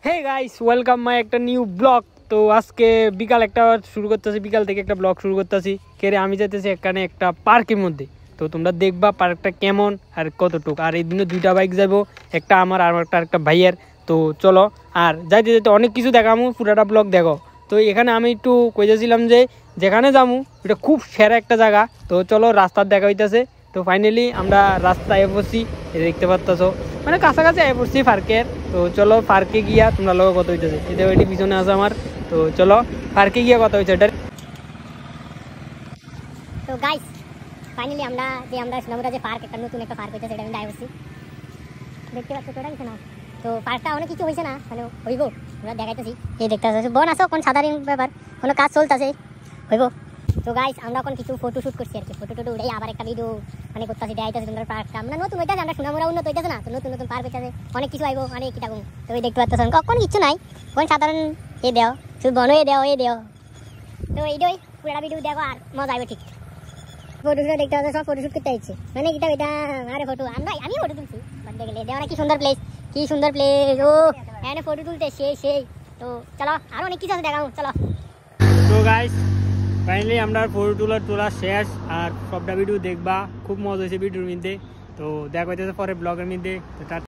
Hey guys welcome my একটা new blog. তো আজকে বিকাল একটা শুরু করতেছি, বিকাল থেকে একটা ব্লগ শুরু করতেছি। কেরে আমি যাইতেছি এখানে একটা পার্কের মধ্যে। তো তোমরা দেখবা পার্কটা কেমন আর কতটুক। আর এই দিনে দুইটা বাইক যাবো, একটা আমার আর একটা ভাইয়ের। তো চলো, আর যাইতে যেতে অনেক কিছু দেখামু, পুরাটা ব্লগ দেখো। তো এখানে আমি একটু কইতেছিলাম যে যেখানে যামু এটা খুব সেরা একটা জায়গা। তো চলো, রাস্তার দেখা হইতেছে। তো ফাইনালি আমরা রাস্তায় পড়ছি, দেখতে পারতেছো, মানে কাছাকাছি আয় পড়ছি পার্কের। তো চলো পার্কে গিয়া তোমরা লোক কথা হইতেছে, এটা ওইটি পিছনে আছে আমার। তো চলো পার্কে গিয়া কথা হইছে এটা। তো গাইস ফাইনালি আমরা সোনামুড়া যে পার্ক, একটা নতুন একটা পার্ক হইছে, সেটা আমি যাইছি। দেখতে পাচ্ছ তোরা কিছু না, তো পার্কটা অনেক কিছু হইছে না, মানে হইব, আমরা দেখাইতেছি। এই দেখতে পাচ্ছ বন আসো, কোন সাধারণ ব্যাপার, কোনো কাজ চলতেছে, হইব। তো গাইস আমরা এখন কিছু ফটো শুট করছি আর কি, ফটো টটো উঠাই আবার একটা ভিডিও মানে করতেছি, দেখাইতেছি তোমরা পার্কটা। আমরা নতুন হইতেছে, আমরা সোনামুড়া উন্নত হইতেছে না, তো নতুন নতুন পার্ক হইতেছে, অনেক কিছু আইব, অনেক কি থাকুন। তো এই দেখতে পাচ্ছ কখন কিছু নাই, কোন সাধারণ এ দেও, শুধু বন এ দেও। তো এইটাই পুরোটা ভিডিও দেখো আর মজা আইব ঠিক। ফটোশুট দেখতে পাচ্ছ, সব ফটোশুট করতে হচ্ছে, মানে এটা আরে ফটো আমি ফটো তুলছি বলতে গেলে। দেখো না কি সুন্দর প্লেস, কি সুন্দর প্লেস। ও এখানে ফটো তুলতে সেই। তো চলো আরো অনেক কিছু আছে দেখাবো, চলো। তো গাইস ফাইনালি আমরা ফটো তোলা শেষ, আর সবটা ভিডিও দেখবা, খুব মজা হয়েছে ভিডিওর মধ্যে। তো দেখা হইতেছে পরে ব্লগের মধ্যে। তো